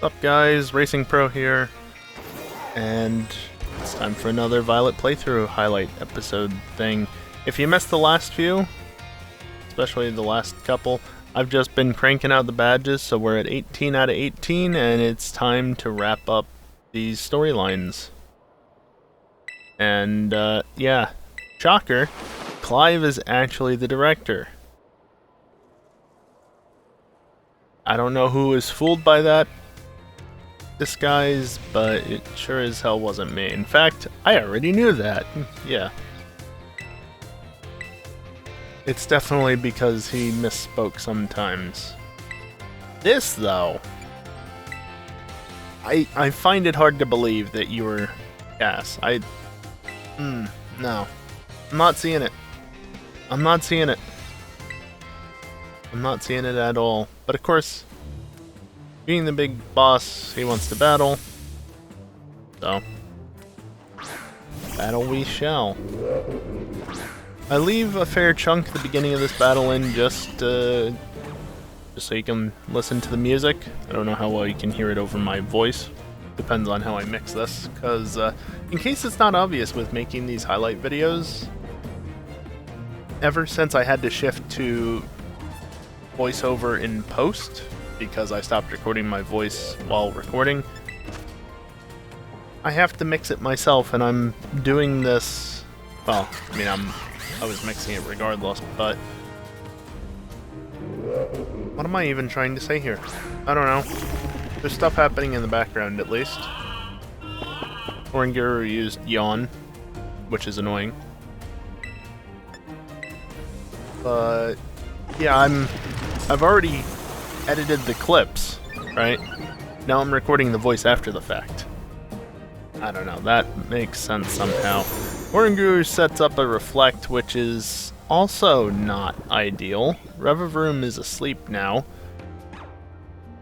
What's up guys, Racing Pro here, and it's time for another Violet playthrough highlight episode thing. If you missed the last few, especially the last couple, I've just been cranking out the badges, so we're at 18 out of 18, and it's time to wrap up these storylines. And, yeah, shocker, Clive is actually the director. I don't know who was fooled by that disguise, but it sure as hell wasn't me. In fact, I already knew that. Yeah. It's definitely because he misspoke sometimes. This, though, I find it hard to believe that you were Cass. No. I'm not seeing it. I'm not seeing it. I'm not seeing it at all. But of course, being the big boss, he wants to battle. So, battle we shall. I leave a fair chunk at the beginning of this battle in just so you can listen to the music. I don't know how well you can hear it over my voice. Depends on how I mix this, because in case it's not obvious with making these highlight videos, ever since I had to shift to voiceover in post, because I stopped recording my voice while recording, I have to mix it myself, and I'm doing this, well, I mean, I was mixing it regardless, but what am I even trying to say here? I don't know. There's stuff happening in the background, at least. Oranguru used yawn, which is annoying. But yeah, I've already edited the clips, right? Now I'm recording the voice after the fact. I don't know, that makes sense somehow. Oranguru sets up a reflect, which is also not ideal. Revavroom is asleep now.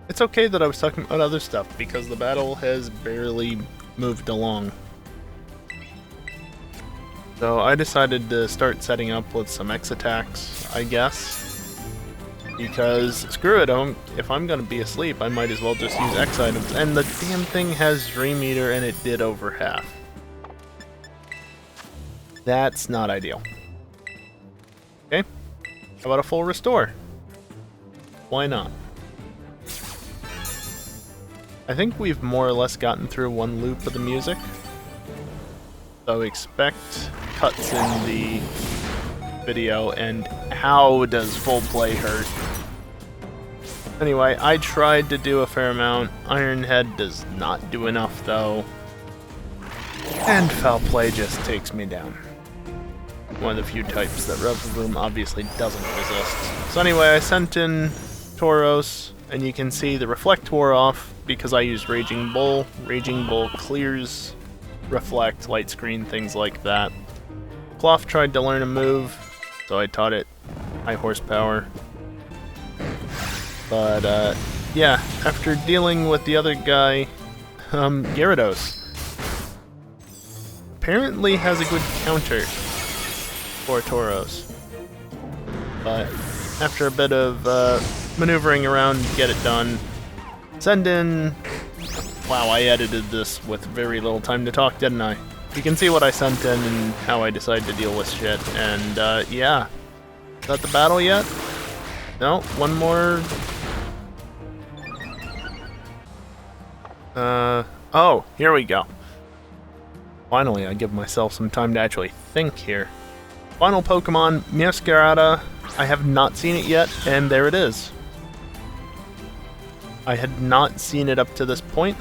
It's okay that I was talking about other stuff, because the battle has barely moved along. So I decided to start setting up with some X attacks, I guess. Because, screw it, if I'm gonna be asleep, I might as well just use X items. And the damn thing has Dream Eater, and it did over half. That's not ideal. Okay, how about a full restore? Why not? I think we've more or less gotten through one loop of the music. So expect cuts in the video, and how does full play hurt? Anyway, I tried to do a fair amount. Ironhead does not do enough though. And foul play just takes me down. One of the few types that Revavroom obviously doesn't resist. So anyway, I sent in Tauros, and you can see the reflect wore off because I used Raging Bull. Raging Bull clears reflect, light screen, things like that. Cloth tried to learn a move, so I taught it high horsepower. But yeah, after dealing with the other guy, Gyarados apparently has a good counter for Tauros. But after a bit of maneuvering around to get it done, send in... Wow, I edited this with very little time to talk, didn't I? You can see what I sent in and how I decided to deal with shit, and yeah. Is that the battle yet? No, one more... oh, here we go. Finally, I give myself some time to actually think here. Final Pokemon, Meowscarada. I have not seen it yet, and there it is. I had not seen it up to this point,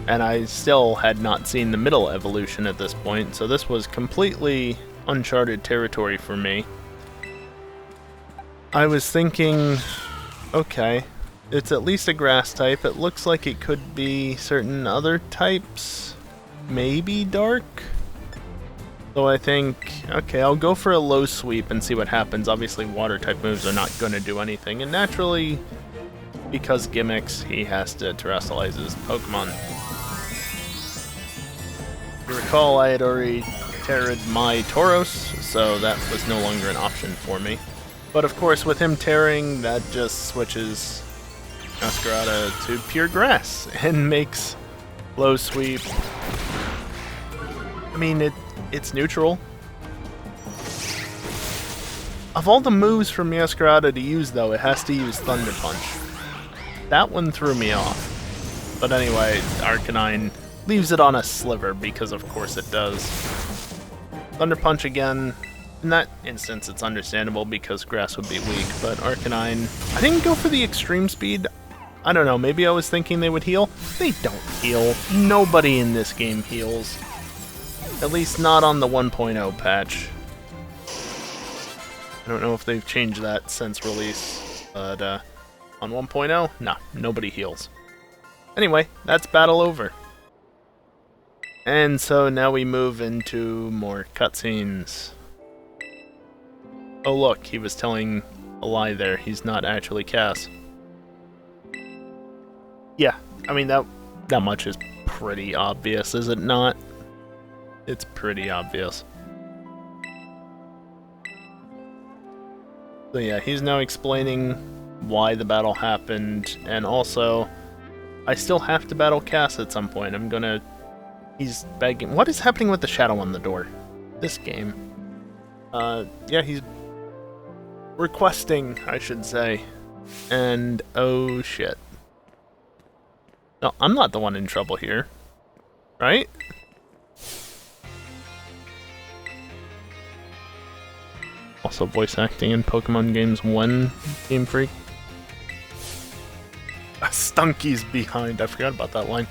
and I still had not seen the middle evolution at this point, so this was completely uncharted territory for me. I was thinking, okay, it's at least a grass type. It looks like it could be certain other types, maybe dark. So I think, okay, I'll go for a low sweep and see what happens. Obviously water type moves are not going to do anything, and naturally, because gimmicks, he has to terrestrialize his Pokemon. You recall I had already terrored my Tauros, so that was no longer an option for me. But of course, with him tearing, that just switches Masquerada to pure grass and makes low sweep. I mean, it's neutral. Of all the moves for Masquerada to use, though, it has to use Thunder Punch. That one threw me off. But anyway, Arcanine leaves it on a sliver, because of course it does. Thunder Punch again. In that instance, it's understandable because grass would be weak, but Arcanine... I didn't go for the extreme speed. I don't know, maybe I was thinking they would heal? They don't heal. Nobody in this game heals. At least not on the 1.0 patch. I don't know if they've changed that since release, but on 1.0, nah, nobody heals. Anyway, that's battle over. And so now we move into more cutscenes. Oh look, he was telling a lie there. He's not actually Cass. Yeah, I mean, that much is pretty obvious, is it not? It's pretty obvious. So yeah, he's now explaining why the battle happened, and also, I still have to battle Cass at some point. He's begging. What is happening with the shadow on the door? This game. Yeah, he's requesting, I should say. And, oh shit. No, I'm not the one in trouble here. Right? Also voice acting in Pokemon games 1, Game Freak. Stunky's behind, I forgot about that line.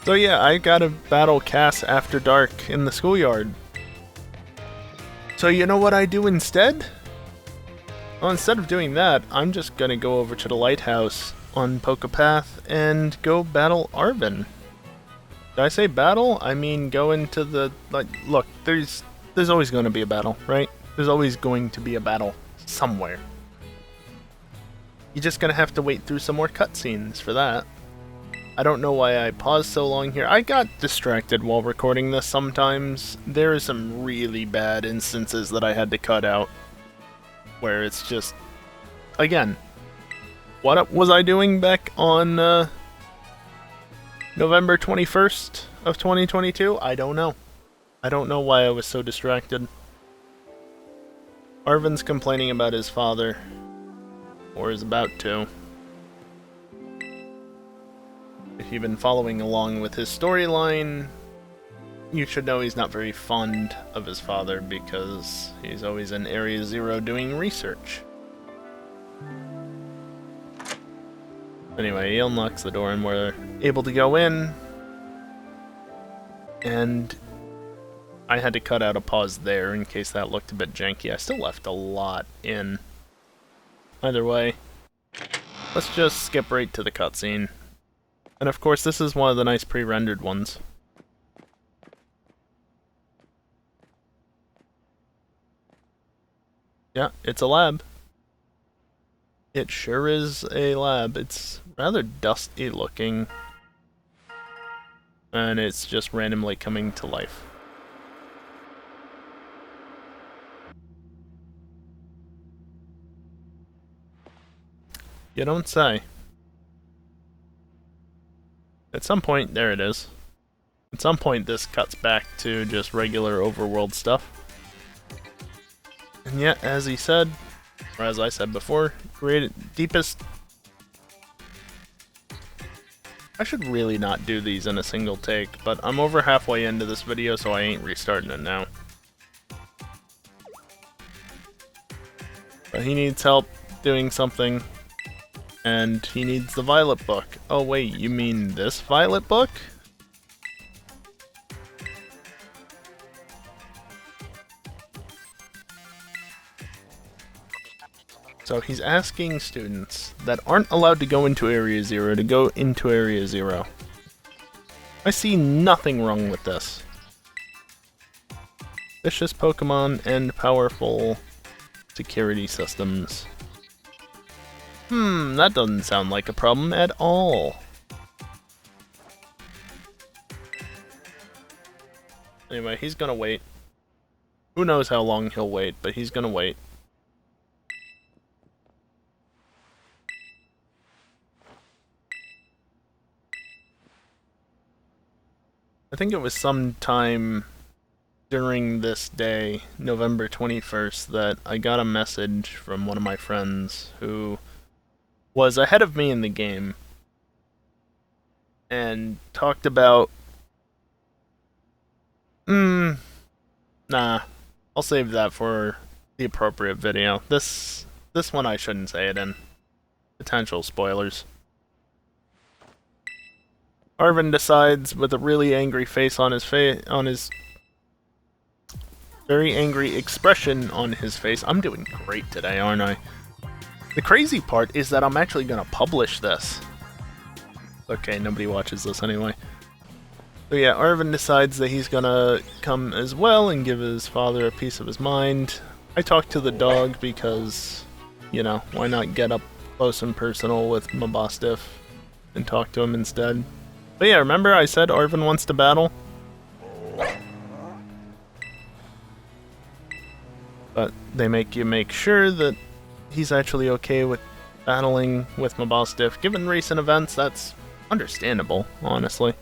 So yeah, I gotta battle Cass after dark in the schoolyard. So you know what I do instead? Well, instead of doing that, I'm just gonna go over to the lighthouse on Pokepath and go battle Arven. Did I say battle? I mean go into the... look, there's always gonna be a battle, right? There's always going to be a battle somewhere. You're just gonna have to wait through some more cutscenes for that. I don't know why I paused so long here. I got distracted while recording this sometimes. There are some really bad instances that I had to cut out. Where it's just... Again, what was I doing back on November 21st of 2022? I don't know. I don't know why I was so distracted. Arven's complaining about his father. Or is about to. If you've been following along with his storyline, you should know he's not very fond of his father because he's always in Area Zero doing research. Anyway, he unlocks the door and we're able to go in. And I had to cut out a pause there in case that looked a bit janky. I still left a lot in. Either way, let's just skip right to the cutscene. And of course, this is one of the nice pre-rendered ones. Yeah, it's a lab. It sure is a lab. It's rather dusty looking. And it's just randomly coming to life. You don't say. At some point, there it is. At some point, this cuts back to just regular overworld stuff. And yet, as he said, or as I said before, created deepest... I should really not do these in a single take, but I'm over halfway into this video, so I ain't restarting it now. But he needs help doing something, and he needs the Violet book. Oh wait, you mean this Violet book? So he's asking students that aren't allowed to go into Area Zero to go into Area Zero. I see nothing wrong with this. Vicious Pokemon and powerful security systems. That doesn't sound like a problem at all. Anyway, he's gonna wait. Who knows how long he'll wait, but he's gonna wait. think it was sometime during this day, November 21st, that I got a message from one of my friends who was ahead of me in the game and talked about... nah, I'll save that for the appropriate video. This one I shouldn't say it in. Potential spoilers. Arvin decides with a really angry face on his very angry expression on his face. I'm doing great today, aren't I? The crazy part is that I'm actually gonna publish this. Okay, nobody watches this anyway. So yeah, Arvin decides that he's gonna come as well and give his father a piece of his mind. I talked to the dog because, you know, why not get up close and personal with Mabostiff and talk to him instead. But yeah, remember I said Arvin wants to battle? But they make you make sure that he's actually okay with battling with Mabostiff. Given recent events, that's understandable, honestly.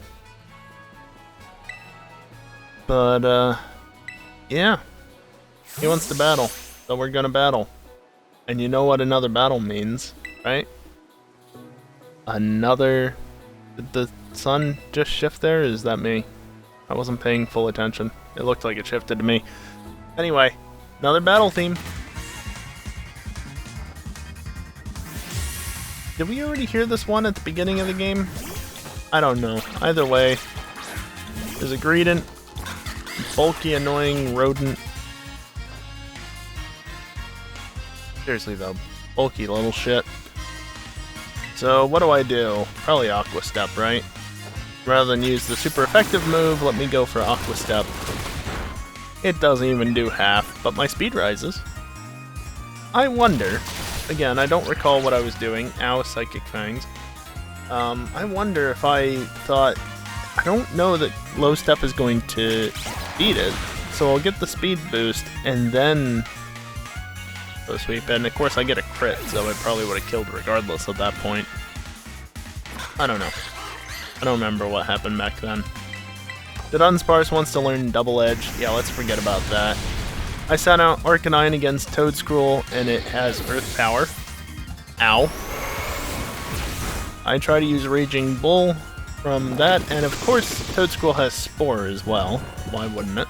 But, yeah. He wants to battle, so we're gonna battle. And you know what another battle means, right? Another... Did the sun just shift there? Is that me? I wasn't paying full attention. It looked like it shifted to me. Anyway, another battle theme. Did we already hear this one at the beginning of the game? I don't know. Either way, there's a Greedent, bulky, annoying rodent. Seriously though, bulky little shit. So what do? Probably Aqua Step, right? Rather than use the super effective move, let me go for Aqua Step. It doesn't even do half, but my speed rises. I wonder, again, I don't recall what I was doing. Ow, Psychic Fangs. I wonder if I thought, I don't know that low step is going to beat it, so I'll get the speed boost and then go sweep. And of course I get a crit, so it probably would have killed regardless at that point. I don't know. I don't remember what happened back then. Did Unsparce wants to learn Double Edge? Yeah, let's forget about that. I sent out Arcanine against Toedscruel, and it has Earth Power. Ow. I try to use Raging Bull from that, and of course Toedscruel has Spore as well. Why wouldn't it?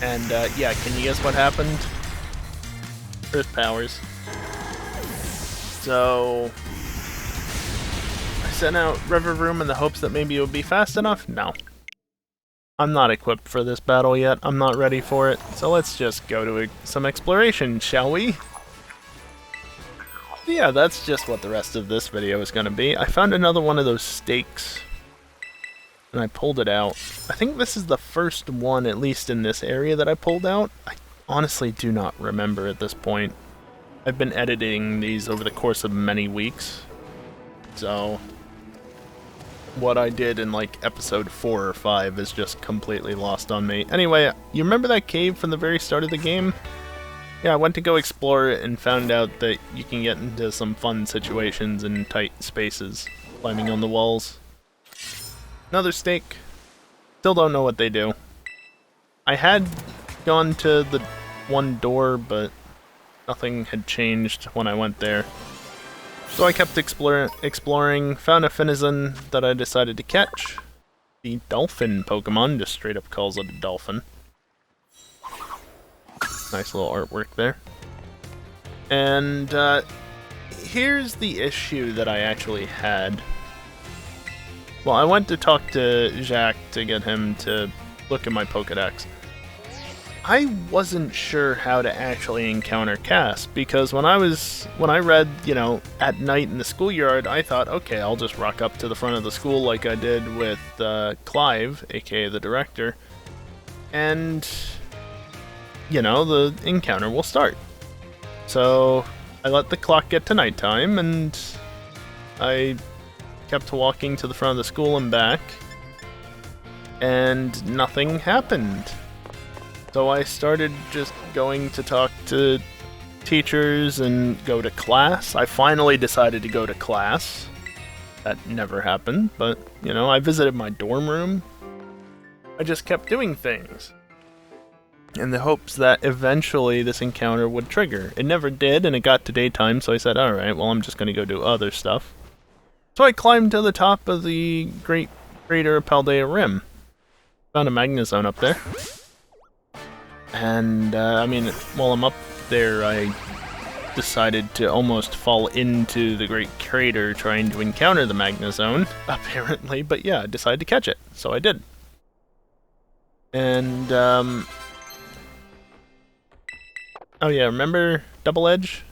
And yeah, can you guess what happened? Earth Powers. So I sent out Riverroom in the hopes that maybe it would be fast enough. No. I'm not equipped for this battle yet. I'm not ready for it. So let's just go to some exploration, shall we? Yeah, that's just what the rest of this video is going to be. I found another one of those stakes, and I pulled it out. I think this is the first one, at least in this area, that I pulled out. I honestly do not remember at this point. I've been editing these over the course of many weeks, so what I did in like episode 4 or 5 is just completely lost on me. Anyway, you remember that cave from the very start of the game? Yeah, I went to go explore it and found out that you can get into some fun situations in tight spaces, climbing on the walls. Another stake. Still don't know what they do. I had gone to the one door, but nothing had changed when I went there. So I kept exploring, found a Finizen that I decided to catch. The dolphin Pokemon just straight up calls it a dolphin. Nice little artwork there. And here's the issue that I actually had. Well, I went to talk to Jacques to get him to look at my Pokedex. I wasn't sure how to actually encounter Cass, because when I read, you know, at night in the schoolyard, I thought, okay, I'll just rock up to the front of the school like I did with Clive, aka the director, and, you know, the encounter will start. So I let the clock get to nighttime, and I kept walking to the front of the school and back, and nothing happened. So I started just going to talk to teachers and go to class. I finally decided to go to class. That never happened, but, you know, I visited my dorm room. I just kept doing things in the hopes that eventually this encounter would trigger. It never did, and it got to daytime, so I said, alright, well, I'm just gonna go do other stuff. So I climbed to the top of the Great Crater of Paldea Rim. Found a Magnezone up there. And, I mean, while I'm up there, I decided to almost fall into the Great Crater trying to encounter the Magnezone, apparently, but yeah, I decided to catch it, so I did. And, oh yeah, remember Double Edge?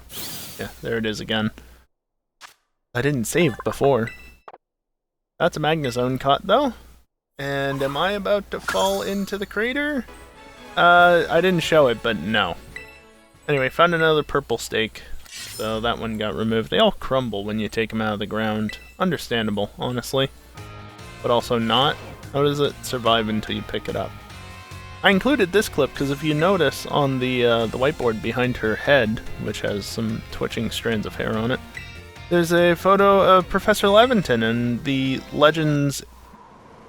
Yeah, there it is again. I didn't save before. That's a Magnezone caught, though. And am I about to fall into the crater? I didn't show it, but no. Anyway, found another purple stake. So that one got removed. They all crumble when you take them out of the ground. Understandable, honestly. But also not. How does it survive until you pick it up? I included this clip because if you notice on the whiteboard behind her head, which has some twitching strands of hair on it, there's a photo of Professor Laventon and the Legends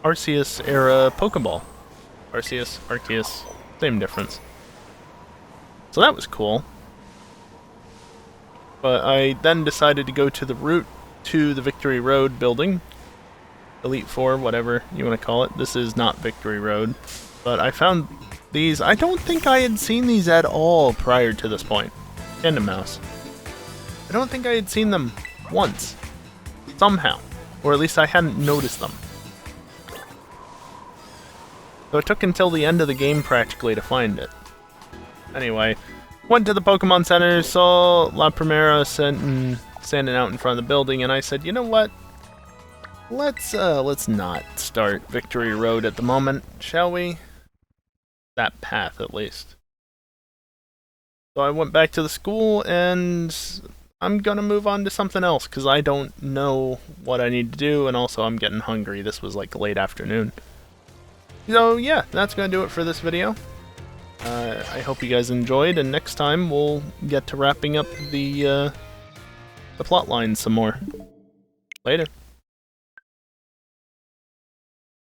Arceus-era Pokeball. Arceus, same difference. So that was cool. But I then decided to go to the route to the Victory Road building. Elite Four, whatever you want to call it. This is not Victory Road. But I found these. I don't think I had seen these at all prior to this point. Tandem Mouse. I don't think I had seen them once. Somehow. Or at least I hadn't noticed them. So it took until the end of the game practically to find it. Anyway, went to the Pokemon Center, saw La Primera standing out in front of the building, and I said, you know what? Let's not start Victory Road at the moment, shall we? That path, at least. So I went back to the school, and I'm gonna move on to something else, because I don't know what I need to do, and also I'm getting hungry. This was like late afternoon. So yeah, that's gonna do it for this video. I hope you guys enjoyed, and next time we'll get to wrapping up the plot line some more. Later.